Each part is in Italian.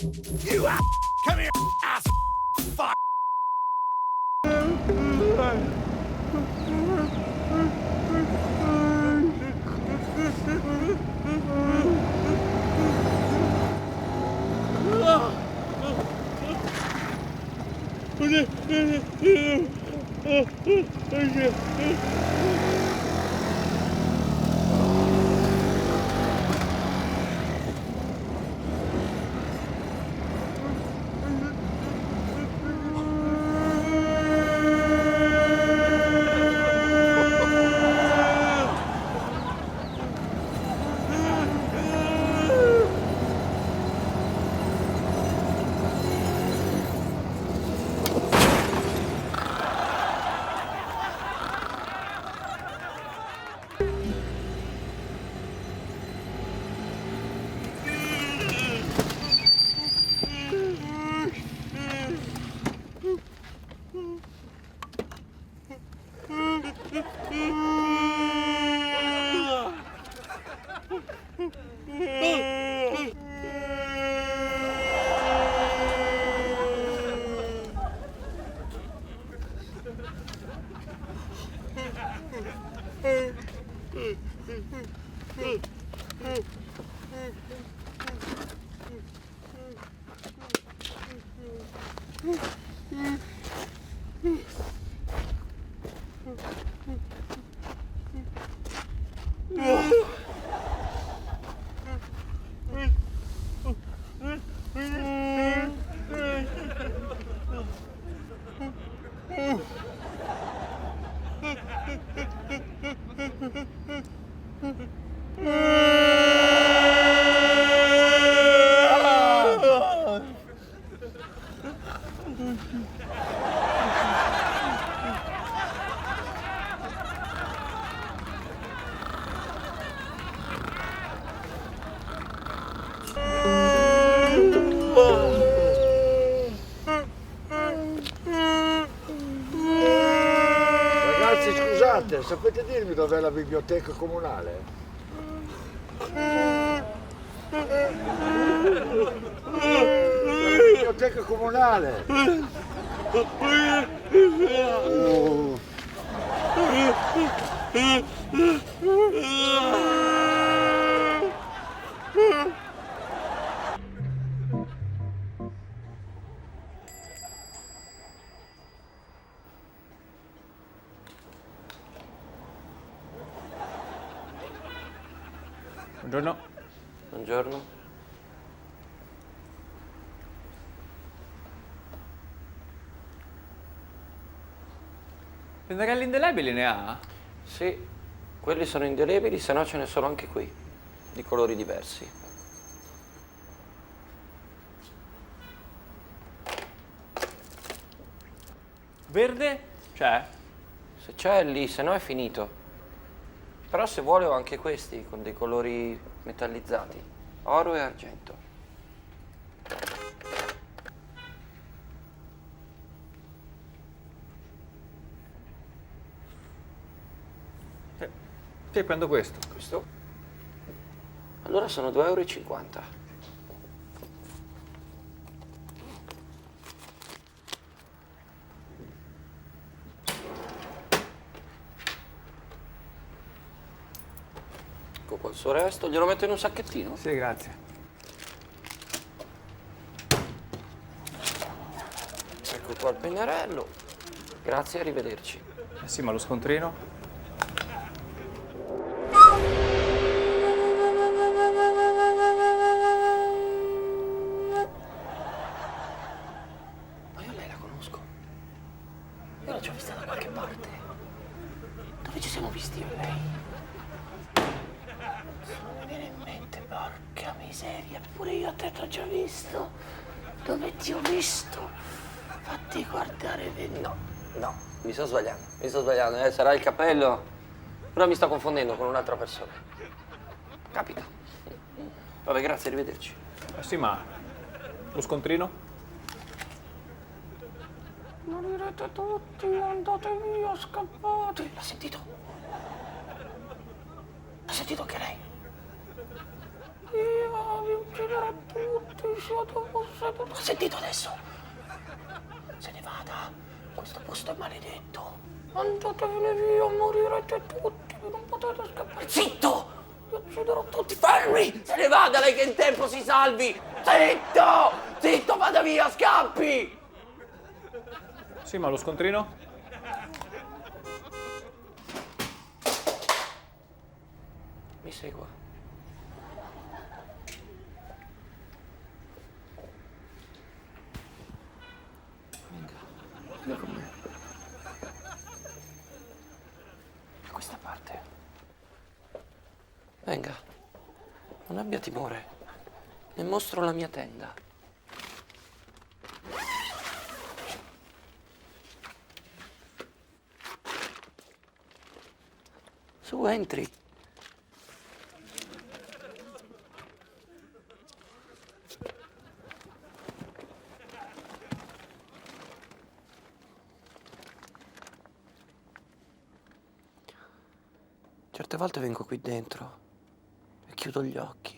You ass! Come here, ass! Fuck! Ragazzi, scusate, sapete dirmi dov'è la biblioteca comunale? La biblioteca comunale! Buongiorno. Buongiorno. Pennarelli indelebili ne ha? Sì, quelli sono indelebili, se no ce ne sono anche qui, di colori diversi. Verde? C'è? Se c'è è lì, se no è finito. Però se vuole ho anche questi, con dei colori metallizzati, oro e argento. Sì, prendo questo. Questo? Allora sono 2,50 €. Ecco qua il suo resto, glielo metto in un sacchettino? Sì, grazie. Ecco qua il pennarello. Grazie, arrivederci. Sì, ma lo scontrino? Ma io lei la conosco. Io l'ho già vista da qualche parte. Dove ci siamo visti io e lei? Non mi viene in mente, porca miseria. Eppure io a te t'ho già visto. Dove ti ho visto? Fatti guardare no, no, mi sto sbagliando, sarà il cappello. Però mi sto confondendo con un'altra persona. Capita. Vabbè, grazie, arrivederci. Sì, ma lo scontrino? Morirete tutti, andate via, scappate. L'ha sentito? L'ha sentito anche lei? Io vi ucciderò tutti, Ho sentito adesso? Se ne vada, questo posto è maledetto. Andatevene via, morirete tutti, non potete scappare. Zitto! Vi ucciderò tutti, fermi! Se ne vada lei che in tempo si salvi! Zitto! Zitto, vada via, scappi! Sì, ma lo scontrino? Mi segua. Venga con me. Da questa parte. Venga, non abbia timore. Le mostro la mia tenda. Su, entri. Certe volte vengo qui dentro e chiudo gli occhi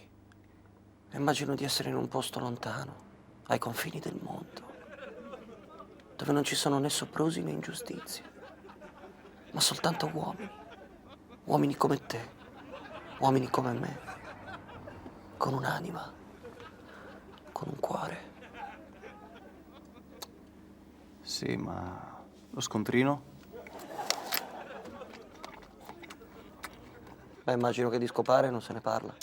e immagino di essere in un posto lontano, ai confini del mondo, dove non ci sono né soprusi né ingiustizie, ma soltanto uomini, uomini come te, uomini come me, con un'anima, con un cuore. Sì, ma lo scontrino? Beh, immagino che di scopare non se ne parla.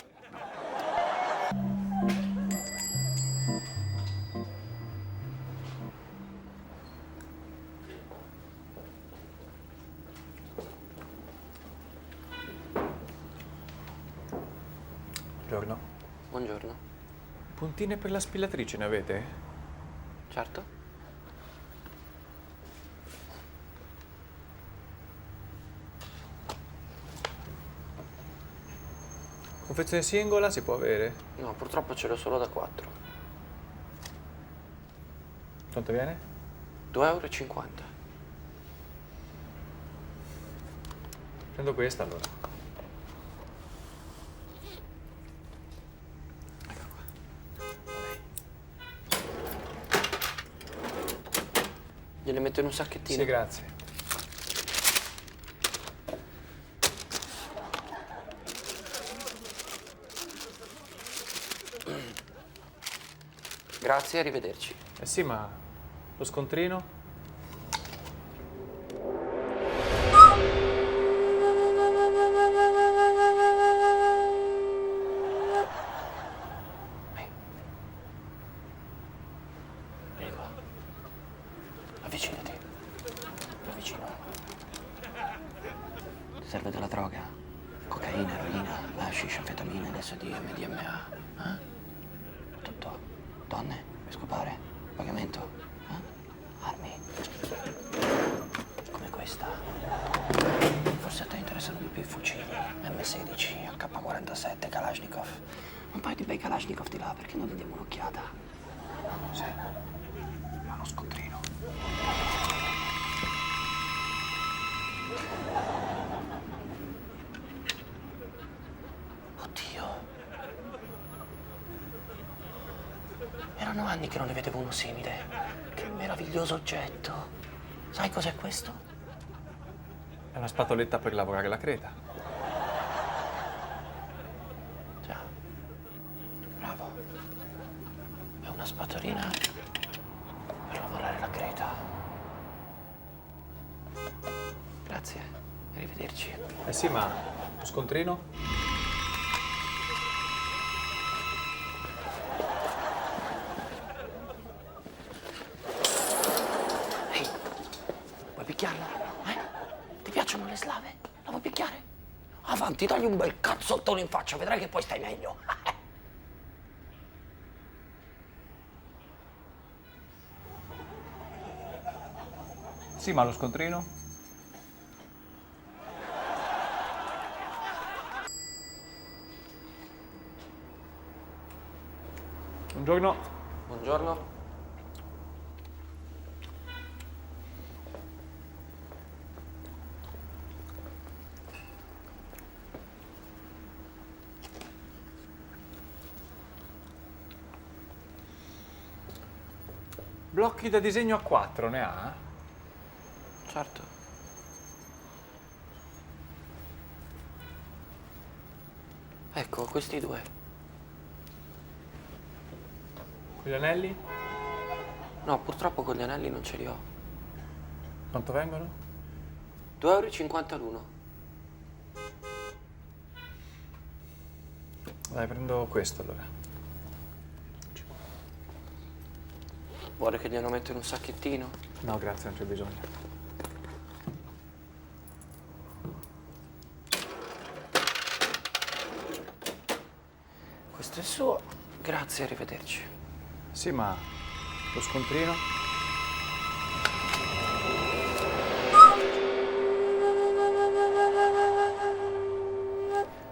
Buongiorno. Buongiorno. Puntine per la spillatrice ne avete? Certo? Confezione singola si può avere? No, purtroppo ce l'ho solo da 4. Quanto viene? 2,50 €. Prendo questa allora. Ecco qua. Gliele metto in un sacchettino? Sì, grazie. Grazie, arrivederci. Eh sì, ma lo scontrino? Vieni qua. Avvicinati. Avvicino. Ti serve della droga? Cocaina, eroina, hashish, anfetamina, LSD, MDMA. Tutto. Donne? Scopare? Pagamento? Armi? Come questa? Forse a te interessano di più i fucili. M16, AK-47, Kalashnikov. Un paio di bei Kalashnikov di là, perché non gli diamo un'occhiata? Sì. Ma lo scontrino. Oddio. Erano anni che non ne vedevo uno simile. Che meraviglioso oggetto. Sai cos'è questo? È una spatoletta per lavorare la creta. Già. Bravo. È una spatolina per lavorare la creta. Grazie. Arrivederci. Eh sì, ma lo scontrino? Ehi, vuoi picchiarla? Ti piacciono le slave? La vuoi picchiare? Avanti, dagli un bel cazzottone in faccia, vedrai che poi stai meglio. Sì, ma lo scontrino? Buongiorno. Buongiorno. Blocchi da disegno a 4 ne ha? Certo. Ecco, questi due. Quegli anelli? No, purtroppo con gli anelli non ce li ho. Quanto vengono? 2,50 € l'uno. Dai, prendo questo allora. Vuole che glielo metto in un sacchettino? No, grazie, non c'è bisogno. Questo è suo. Grazie, arrivederci. Sì, ma lo scontrino?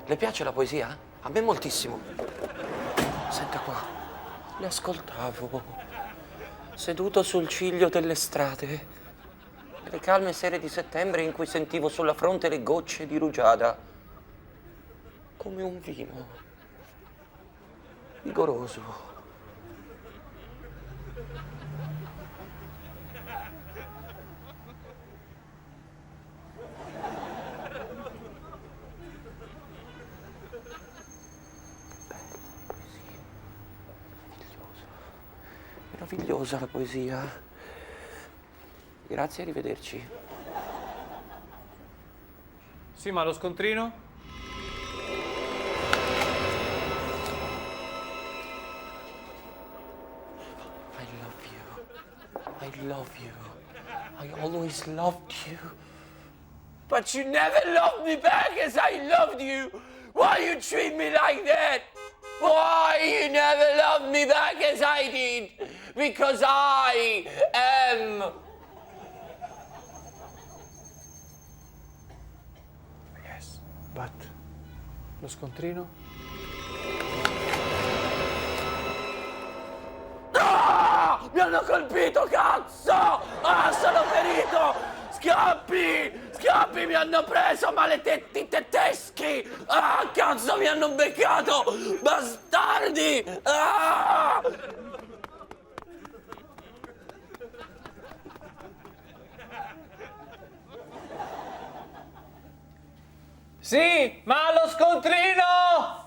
Le piace la poesia? A me moltissimo. Senta qua. Le ascoltavo. Seduto sul ciglio delle strade. Le calme sere di settembre in cui sentivo sulla fronte le gocce di rugiada. Come un vino. Vigoroso. Meravigliosa la poesia. Grazie, arrivederci. Sì, ma lo scontrino? I love you. I always loved you. But you never loved me back as I loved you. Why you treat me like that? Why you never loved me back as I did? Because I am... Yes, but... Lo scontrino? Ah! Mi hanno colpito, cazzo! Ah, sono ferito! Scappi! Scappi, mi hanno preso, maledetti tedeschi! Ah, cazzo, mi hanno beccato! Bastardi! Ah! Sì, ma lo scontrino!